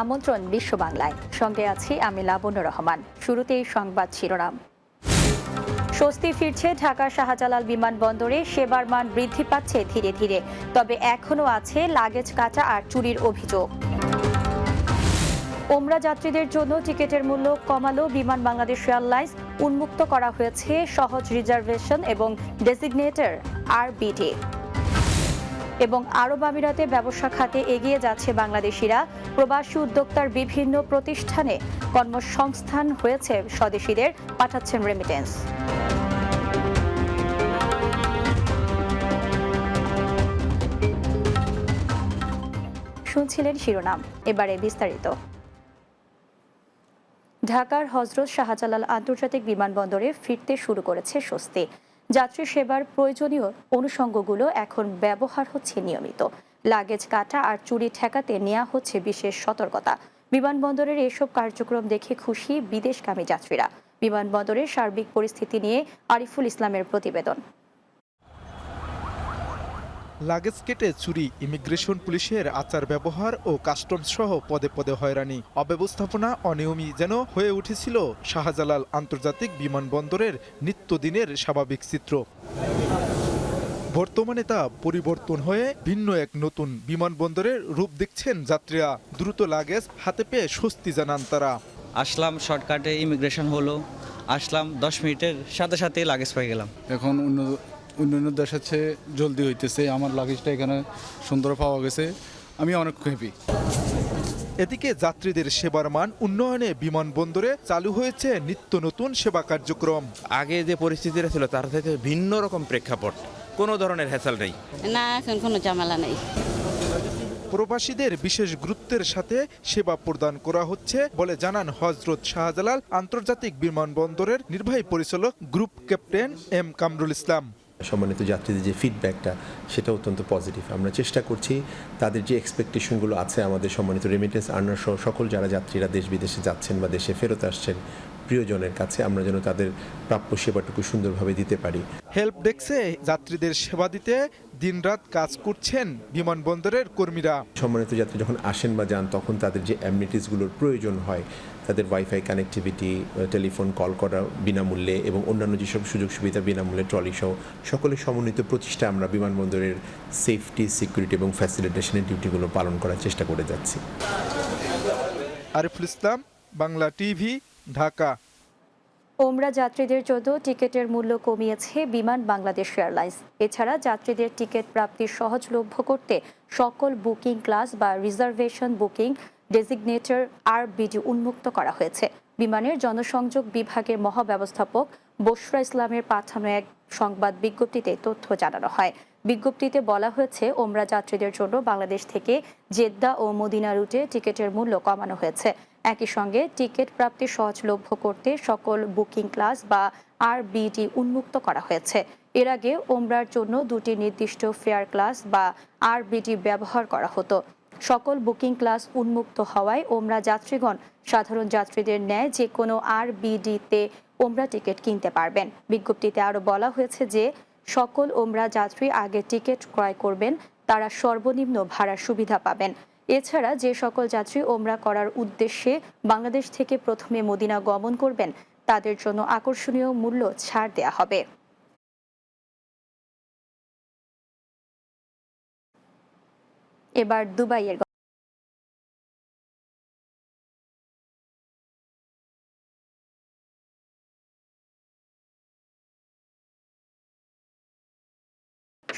আমন্ত্রণ বিশ্ব বাংলায়, সঙ্গে আছি আমি লাবণ্য রহমান। শুরুতেই সংবাদ শিরোনাম। স্বস্তি ফিরছে ঢাকার শাহজালাল বিমানবন্দরে, সেবার মান বৃদ্ধি পাচ্ছে ধীরে ধীরে, তবে এখনও আছে লাগেজ কাটা আর চুরির অভিযোগ। ওমরা যাত্রীদের জন্য টিকিটের মূল্য কমালো বিমান বাংলাদেশ এয়ারলাইন্স, উন্মুক্ত করা হয়েছে সহজ রিজার্ভেশন এবং ডেজিগনেটর আরবিডি। এবং আরব আমিরাতে ব্যবসা খাতে এগিয়ে যাচ্ছে বাংলাদেশিরা, প্রবাসী উদ্যোক্তার বিভিন্ন প্রতিষ্ঠানে কর্মসংস্থান হয়েছে স্বদেশীদের, পাঠাচ্ছেন রেমিটেন্স। শুনছিলেন শিরোনাম, এবারে বিস্তারিত। ঢাকার হজরত শাহজালাল আন্তর্জাতিক বিমানবন্দরে ফিরতে শুরু করেছে স্বস্তি। যাত্রী সেবার প্রয়োজনীয় অনুষঙ্গগুলো এখন ব্যবহার হচ্ছে নিয়মিত। লাগেজ কাটা আর চুরি ঠেকাতে নেওয়া হচ্ছে বিশেষ সতর্কতা। বিমানবন্দরের এসব কার্যক্রম দেখে খুশি বিদেশগামী যাত্রীরা। বিমানবন্দরের সার্বিক পরিস্থিতি নিয়ে আরিফুল ইসলামের প্রতিবেদন। লাগেজ কেটে চুরি, ইমিগ্রেশন পুলিশের আচার ব্যবহার ও কাস্টমস সহ পদে পদে হয়রানি, অব্যবস্থাপনা, অনিয়মই যেন হয়ে উঠেছিল শাহজালাল আন্তর্জাতিক বিমানবন্দরের নিত্যদিনের স্বাভাবিক চিত্র। বর্তমানে তা পরিবর্তন হয়ে ভিন্ন এক নতুন বিমানবন্দরের রূপ দেখছেন যাত্রীরা। দ্রুত লাগেজ হাতে পেয়ে স্বস্তি জানান তারা। আসলাম, শর্টকাটে ইমিগ্রেশন হলো, আসলাম 10 মিনিটের সাথে সাথে লাগেজ পেয়ে গেলাম। এখন অন্য দেশ আছে, জলদি হইতেছে। আমার লাগেজটা এখানে সুন্দর পাওয়া গেছে, আমি অনেক হ্যাপি। এদিকে যাত্রীদের সেবার মান উন্নয়নে বিমানবন্দরে চালু হয়েছে নিত্য নতুন সেবা কার্যক্রম। আগে যে পরিস্থিতিটা ছিল তার থেকে ভিন্ন রকম প্রেক্ষাপট, কোনো ধরনের হ্যাসেল নেই। না, এখন কোনো ঝামেলা নেই। প্রবাসীদের বিশেষ গুরুত্বের সাথে সেবা প্রদান করা হচ্ছে বলে জানান হজরত শাহজালাল আন্তর্জাতিক বিমানবন্দরের নির্বাহী পরিচালক group captain M Kamrul Islam. সম্মানিত যাত্রীদের যে ফিডব্যাকটা, সেটা অত্যন্ত পজিটিভ। আমরা চেষ্টা করছি তাদের যে এক্সপেকটেশনগুলো আছে আমাদের সম্মানিত রেমিটেন্স আর্নার সহ সকল যারা যাত্রীরা দেশ বিদেশে যাচ্ছেন বা দেশে ফেরত আসছেন প্রিয়জনের কাছে, আমরা যেন তাদের প্রাপ্য সেবাটুকু সুন্দরভাবে দিতে পারি। হেল্প ডেস্কে যাত্রীদের সেবা দিতে দিনরাত কাজ করছেন বিমানবন্দরের কর্মীরা। সম্মানিত যাত্রী যখন আসেন বা যান, তখন তাদের যে অ্যামিনিটিসগুলোর প্রয়োজন হয়, তাদের ওয়াইফাই কানেক্টিভিটি, টেলিফোন কল করা বিনামূল্যে এবং অন্যান্য যেসব সুযোগ সুবিধা বিনামূল্যে, ট্রলি সহ সকলের সমন্বিত প্রচেষ্টা আমরা বিমানবন্দরের সেফটি, সিকিউরিটি এবং ফ্যাসিলিটেশনের ডিউটিগুলো পালন করার চেষ্টা করে যাচ্ছি। আরিফুল ইসলাম, বাংলা টিভি, ঢাকা। ওমরা যাত্রীদের জন্য টিকিটের মূল্য কমিয়েছে বিমান বাংলাদেশ এয়ারলাইন্স। এছাড়া যাত্রীদের টিকিট প্রাপ্তি সহজলভ্য করতে সকল বুকিং ক্লাস বা রিজার্ভেশন বুকিং ডেজিগনেটর আরবিডি উন্মুক্ত করা হয়েছে। বিমানের জনসংযোগ বিভাগের মহাব্যবস্থাপক বশরা ইসলামের পাঠানো এক সংবাদ বিজ্ঞপ্তিতে তথ্য জানানো হয়। বিজ্ঞপ্তিতে বলা হয়েছে, ওমরা যাত্রীদের জন্য বাংলাদেশ থেকে জেদ্দা ও মদিনা রুটে টিকিটের মূল্য কমানো হয়েছে। একই সঙ্গে টিকিট প্রাপ্তি সহজলভ্য করতে সকল বুকিং ক্লাস বা আরবিডি উন্মুক্ত করা হয়েছে। এর আগে ওমরার জন্য দুটি নির্দিষ্ট ফেয়ার ক্লাস বা আরবিডি ব্যবহার করা হতো। সকল বুকিং ক্লাস উন্মুক্ত হওয়ায় ওমরা যাত্রীগণ সাধারণ যাত্রীদের ন্যায় যে কোনো আরবিডিতে ওমরা টিকিট কিনতে পারবেন। বিজ্ঞপ্তিতে আরও বলা হয়েছে যে সকল ওমরা যাত্রী আগে টিকিট ক্রয় করবেন, তারা সর্বনিম্ন ভাড়ার সুবিধা পাবেন। এছাড়া যে সকল যাত্রী ওমরা করার উদ্দেশ্যে বাংলাদেশ থেকে প্রথমে মদিনা গমন করবেন, তাদের জন্য আকর্ষণীয় মূল্য ছাড় দেয়া হবে। এবার দুবাইয়ের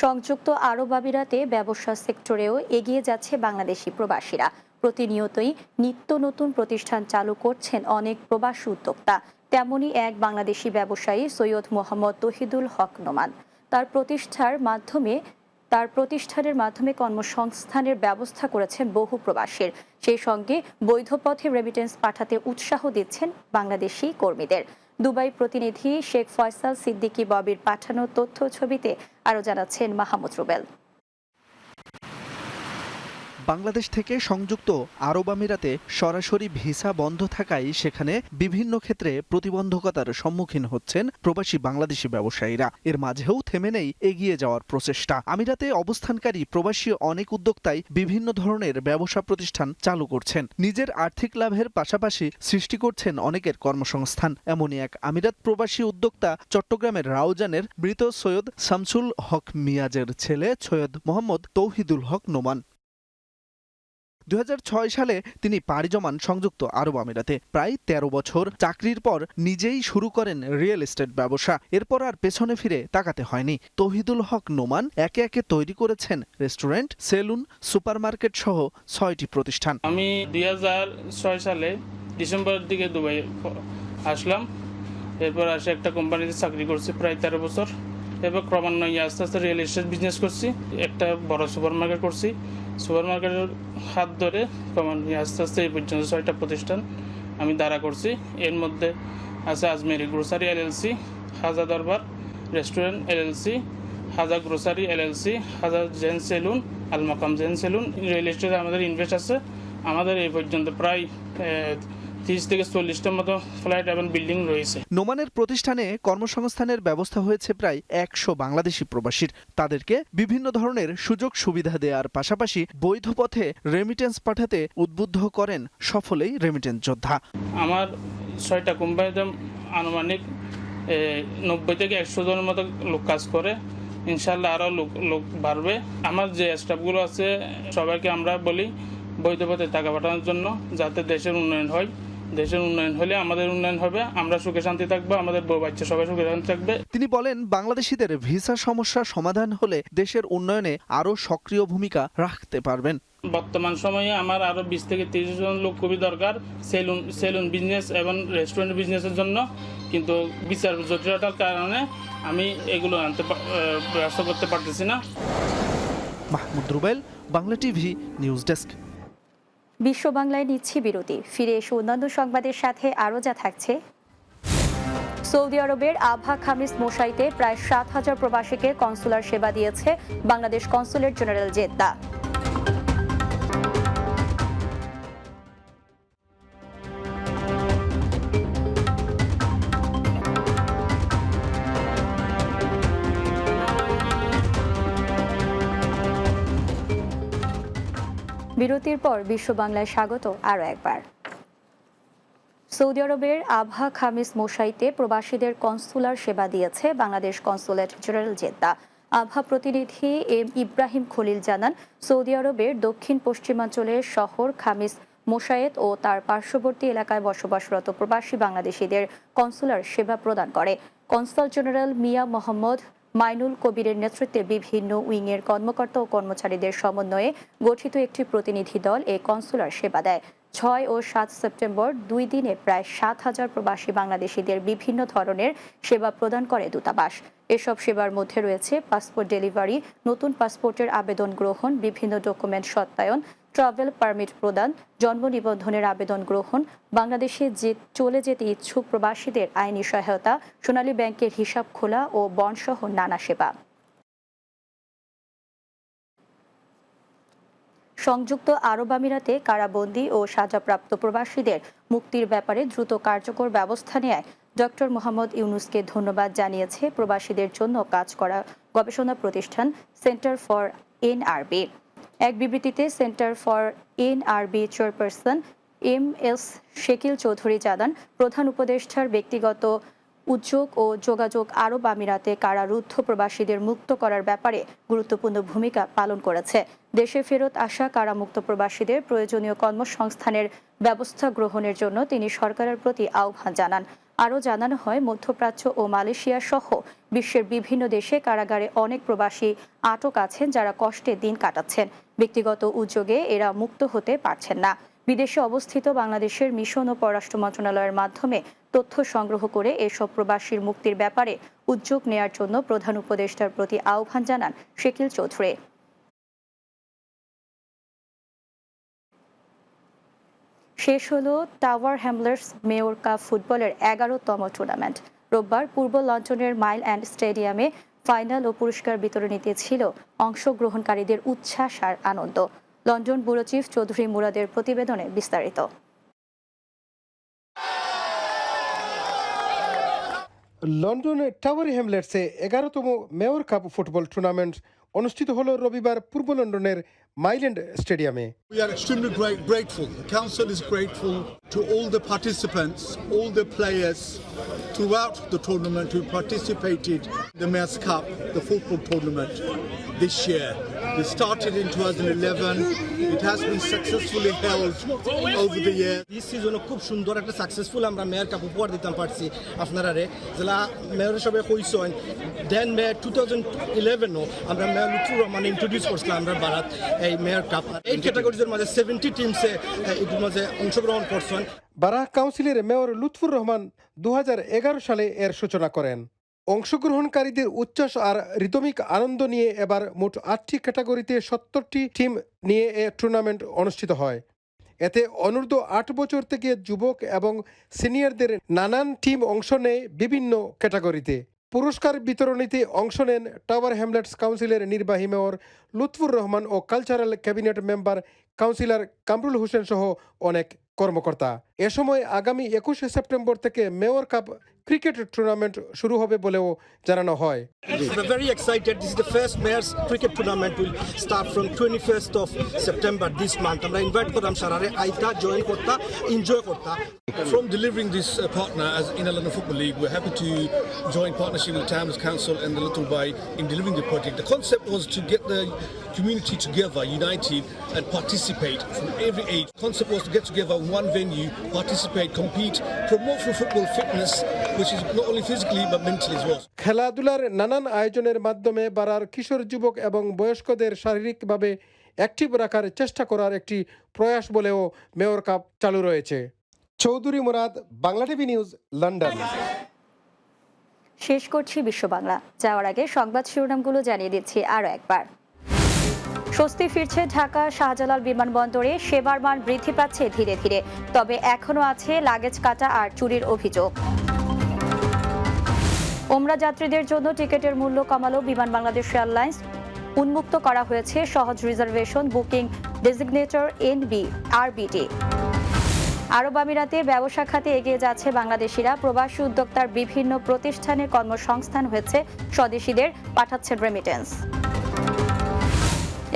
সংযুক্ত আরব আমিরাতে ব্যবসা সেক্টরেও এগিয়ে যাচ্ছে বাংলাদেশি প্রবাসীরা। প্রতিনিয়তই নিত্য নতুন প্রতিষ্ঠান চালু করছেন অনেক প্রবাসী উদ্যোক্তা। তেমনই এক বাংলাদেশি ব্যবসায়ী সৈয়দ মোহাম্মদ তহিদুল হক নোমান। তার প্রতিষ্ঠানের মাধ্যমে কর্মসংস্থানের ব্যবস্থা করেছেন বহু প্রবাসীর। সেই সঙ্গে বৈধ পথে রেমিটেন্স পাঠাতে উৎসাহ দিচ্ছেন বাংলাদেশি কর্মীদের। দুবাই প্রতিনিধি শেখ ফয়সাল সিদ্দিকী ববির পাঠানো তথ্য ছবিতে আরও জানাচ্ছেন মাহমুদ রুবেল। বাংলাদেশ থেকে সংযুক্ত আরব আমিরাতে সরাসরি ভিসা বন্ধ থাকায় সেখানে বিভিন্ন ক্ষেত্রে প্রতিবন্ধকতার সম্মুখীন হচ্ছেন প্রবাসী বাংলাদেশি ব্যবসায়ীরা। এর মাঝেও থেমে নেই এগিয়ে যাওয়ার প্রচেষ্টা। আমিরাতে অবস্থানকারী প্রবাসী অনেক উদ্যোক্তাই বিভিন্ন ধরনের ব্যবসা প্রতিষ্ঠান চালু করছেন। নিজের আর্থিক লাভের পাশাপাশি সৃষ্টি করছেন অনেকের কর্মসংস্থান। এমনই এক আমিরাত প্রবাসী উদ্যোক্তা চট্টগ্রামের রাউজানের মৃত সৈয়দ শামসুল হক মিয়াজের ছেলে সৈয়দ মোহাম্মদ তৌহিদুল হক নোমান। 2006 সালে তিনি পাড়ি জমান সংযুক্ত আরব আমিরাতে। প্রায় 13 বছর চাকরির পর নিজেই শুরু করেন রিয়েল এস্টেট ব্যবসা। এরপর আর পেছনে ফিরে তাকাতে হয়নি। তৌহিদুল হক নোমান একে একে তৈরি করেছেন রেস্টুরেন্ট, সেলুন, সুপারমার্কেট সহ 6টি প্রতিষ্ঠান। আমি 2006 সালে ডিসেম্বরের দিকে দুবাই আসলাম। এরপর আসে একটা কোম্পানিতে চাকরি করছি প্রায় 13 বছর। এরপর ক্রমান্বয়ে আস্তে আস্তে রিয়েল এস্টেট বিজনেস করছি। একটা বড় সুপারমার্কেট করছি। সুপারমার্কেটের হাত ধরে ক্রমান্বয়ে আস্তে আস্তে এই পর্যন্ত 6টা প্রতিষ্ঠান আমি দাঁড়া করছি। এর মধ্যে আছে আজমেরি গ্রোসারি এলএলসি, হাজা দরবার রেস্টুরেন্ট এলএলসি, হাজা গ্রোসারি এলএলসি, হাজা জেন সেলুন, আল মাকাম জেন সেলুন। রিয়েল এস্টেটে আমাদের ইনভেস্ট আছে। আমাদের এই পর্যন্ত প্রায় 30 থেকে 40টার মতো ফ্ল্যাট এবং বিল্ডিং রয়েছে। নোমানের প্রতিষ্ঠানে কর্মসংস্থানের ব্যবস্থা হয়েছে প্রায় 100 বাংলাদেশি প্রবাসীর। তাদেরকে বিভিন্ন ধরনের সুযোগ সুবিধা দেওয়ার পাশাপাশি বৈধ পথে রেমিটেন্স পাঠাতে উদ্বুদ্ধ করেন সফলেই রেমিটেন্স যোদ্ধা। আমার 6টা কোম্পানিতে আনুমানিক 90 থেকে 100 জনের মতো লোক কাজ করে। ইনশাল্লাহ আরও লোক বাড়বে। আমার যে স্টাফগুলো আছে সবাইকে আমরা বলি বৈধ পথে টাকা পাঠানোর জন্য, যাতে দেশের উন্নয়ন হয়। দেশের উন্নয়ন হলে আমাদের উন্নয়ন হবে, আমরা সুখে শান্তি থাকবো, আমাদের বউ বাচ্চা সবাই সুখে শান্তি থাকবে। তিনি বলেন, বাংলাদেশিদের ভিসা সমস্যা সমাধান হলে দেশের উন্নয়নে আরও সক্রিয় ভূমিকা রাখতে পারবেন। বর্তমান সময়ে আমার আরো 20 থেকে 30 জন লোক খুবই দরকার সেলুন বিজনেস এবং রেস্টুরেন্ট বিজনেসের জন্য, কিন্তু বিচার জটিলতার কারণে আমি এগুলো ব্যবস্থা করতে পারতেছি না। Mahmud Rubel, Bangla TV, news desk. বিশ্ব বাংলায় নিচ্ছি বিরতি। ফিরে এসে অন্যান্য সংবাদের সাথে আরও যা থাকছে। সৌদি আরবের আবহা খামিস মোশাইতে প্রায় 7,000 প্রবাসীকে কনসুলার সেবা দিয়েছে বাংলাদেশ কনসুলেট জেনারেল জেদ্দা। বিরতির পর বিশ্ব বাংলায় স্বাগত আরও একবার। সৌদি আরবের আবহা খামিস মোশাইতে প্রবাসীদের কনসুলার সেবা দিয়েছে বাংলাদেশ কনসুলেট জেনারেল জেদ্দা। আবহা প্রতিনিধি এম ইব্রাহিম খলিল জানান, সৌদি আরবের দক্ষিণ পশ্চিমাঞ্চলের শহর খামিস মোশায়েত ও তার পার্শ্ববর্তী এলাকায় বসবাসরত প্রবাসী বাংলাদেশিদের কনসুলার সেবা প্রদান করে। কনসাল জেনারেল মিয়া মোহাম্মদ মাইনুল কবিরের নেতৃত্বে বিভিন্ন উইংয়ের কর্মকর্তা ও কর্মচারীদের সমন্বয়ে গঠিত একটি প্রতিনিধি দল এই কনসুলার সেবা দেয়। 6 ও 7 সেপ্টেম্বর 2 দিনে প্রায় 7,000 প্রবাসী বাংলাদেশিদের বিভিন্ন ধরনের সেবা প্রদান করে দূতাবাস। এসব সেবার মধ্যে রয়েছে পাসপোর্ট ডেলিভারি, নতুন পাসপোর্টের আবেদন গ্রহণ, বিভিন্ন ডকুমেন্ট সত্যায়ন, ট্রাভেল পারমিট প্রদান, জন্ম নিবন্ধনের আবেদন গ্রহণ, বাংলাদেশে চলে যেতে ইচ্ছুক প্রবাসীদের আইনি সহায়তা, সোনালী ব্যাংকের হিসাব খোলা ও বন্ডসহ নানা সেবা। সংযুক্ত আরব আমিরাতে কারাবন্দী ও সাজাপ্রাপ্ত প্রবাসীদের মুক্তির ব্যাপারে দ্রুত কার্যকর ব্যবস্থা নেয় ডক্টর মোহাম্মদ ইউনুসকে ধন্যবাদ জানিয়েছে প্রবাসীদের জন্য কাজ করা গবেষণা প্রতিষ্ঠান সেন্টার ফর এনআরবি। এক বিবৃতিতে centre for NRB chairperson M S. Shakil Chowdhury জানান, প্রধান উপদেষ্টার ব্যক্তিগত উদ্যোগ ও যোগাযোগ আরব আমিরাতে কারারুদ্ধ প্রবাসীদের মুক্ত করার ব্যাপারে গুরুত্বপূর্ণ ভূমিকা পালন করেছে। দেশে ফেরত আসা কারামুক্ত প্রবাসীদের প্রয়োজনীয় কর্মসংস্থানের ব্যবস্থা গ্রহণের জন্য তিনি সরকারের প্রতি আহ্বান জানান। আরও জানানো হয়, মধ্যপ্রাচ্য ও মালয়েশিয়া সহ বিশ্বের বিভিন্ন দেশে কারাগারে অনেক প্রবাসী আটক আছেন যারা কষ্টে দিন কাটাচ্ছেন। ব্যক্তিগত উদ্যোগে এরা মুক্ত হতে পারছেন না। বিদেশে অবস্থিত বাংলাদেশের মিশন ও পররাষ্ট্র মন্ত্রণালয়ের মাধ্যমে তথ্য সংগ্রহ করে এসব প্রবাসীর মুক্তির ব্যাপারে উদ্যোগ নেয়ার জন্য প্রধান উপদেষ্টার প্রতি আহ্বান জানান শেকিল চৌধুরী। শেষ হলো টাওয়ার হ্যামলার্স মেয়র কাপ ফুটবলের 11তম টুর্নামেন্ট। রোববার পূর্ব লন্ডনের মাইল অ্যান্ড স্টেডিয়ামে ফাইনাল ও পুরস্কার বিতরণীতে ছিল অংশগ্রহণকারীদের উচ্ছ্বাস আর আনন্দ। লন্ডন ব্যুরো চিফ চৌধুরী মুরাদের প্রতিবেদনে বিস্তারিত। লন্ডনের টাওয়ার হ্যামলেটসে 11তম মেয়র কাপ ফুটবল টুর্নামেন্ট অনুষ্ঠিত হল রবিবার পূর্ব লন্ডনের মাইল্যান্ড স্টেডিয়ামে। We are extremely grateful. The council is grateful to all the participants, all the players throughout the tournament who participated in the Mayor's Cup, the football tournament this year. We started in 2011. It has been successfully held over the year. This season খুব সুন্দর একটা successful আমরা mayor cup উপহার দিতাম পারছি আপনারারে জেলা mayor হিসাবে কইছেন। দেন মে 2011 আমরা মেয়র লুৎফুর রহমান ইন্ট্রোডিউস করছিলাম আমরা ভারত এই মেয়র কাপ। এই ক্যাটাগরিজের মাঝে 70 টিমসে এর মাঝে অংশগ্রহণ করছেন। বারাহ কাউন্সিলের মেয়র লুৎফুর রহমান 2011 সালে এর সূচনা করেন। অংশগ্রহণকারীদের উচ্ছ্বাস আর রিদমিক আনন্দ নিয়ে এবার মোট 8টি ক্যাটাগরিতে 70টি টিম নিয়ে এ টুর্নামেন্ট অনুষ্ঠিত হয়। এতে অনূর্ধ্ব 8 বছর থেকে যুবক এবং সিনিয়রদের নানান টিম অংশ নেয় বিভিন্ন ক্যাটাগরিতে। পুরস্কার বিতরণীতে অংশ নেন টাওয়ার হ্যামলেটস কাউন্সিলের নির্বাহী মেয়র লুৎফুর রহমান ও cultural cabinet member councillor Kamrul Hossain সহ অনেক কর্মকর্তা। এ সময় আগামী 21 সেপ্টেম্বর থেকে মেয়র কাপ ক্রিকেট টুর্নামেন্ট শুরু হবে বলেও জানানো হয়। We're very excited. This is the first Mayor's cricket tournament will start from 21st of September this month. আমরা ইনভাইট করলাম সারারে আইতা জয়েন করতা এনজয় করতা। From delivering this partner as Inner London Football League, we're happy to join partnership with the Thames Council and the Little Bay in delivering the project. The concept was to get the community together, united and participate from every age. The concept was to get together in one venue, participate, compete, promote for football fitness, which is not only physically but mentally as well. খেলাধুলার নানান আয়োজনের মাধ্যমে বারার কিশোর যুবক এবং বয়স্কদের শারীরিকভাবে active রাখার চেষ্টা করার একটি প্রয়াস বলেও মেয়র কাপ চালু রয়েছে। Chowdhury Murad, Bangla TV news, London. শেষ করছি বিশ্ব বাংলা। যাওয়ার আগে সংবাদ শিরোনামগুলো জানিয়ে দিচ্ছি আরও একবার। স্বস্তি ফিরছে ঢাকা শাহজালাল বিমানবন্দরে, সেবার মান বৃদ্ধি পাচ্ছে ধীরে ধীরে, তবে এখনও আছে লাগেজ কাটা আর চুরির অভিযোগ। ওমরা যাত্রীদের জন্য টিকিটের মূল্য কমালো বিমান বাংলাদেশ এয়ারলাইন্স, উন্মুক্ত করা হয়েছে সহজ রিজার্ভেশন বুকিং ডেজিগনেটর আরবিটি। আরব আমিরাতে ব্যবসা খাতে এগিয়ে যাচ্ছে বাংলাদেশিরা, প্রবাসী উদ্যোক্তার বিভিন্ন প্রতিষ্ঠানে কর্মসংস্থান হয়েছে, স্বদেশীদের পাঠাচ্ছেন রেমিটেন্স।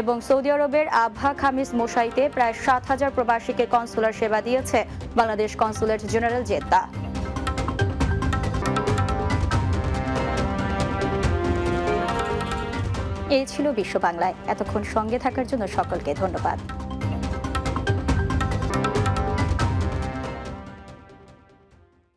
এবং সৌদি আরবের আবহা খামিস মোশাইতে প্রায় 7,000 প্রবাসীকে কনসুলার সেবা দিয়েছে বাংলাদেশ কনসুলেট জেনারেল জেদ্দা। এই ছিল বিশ্ব বাংলায়। এতক্ষণ সঙ্গে থাকার জন্য সকলকে ধন্যবাদ।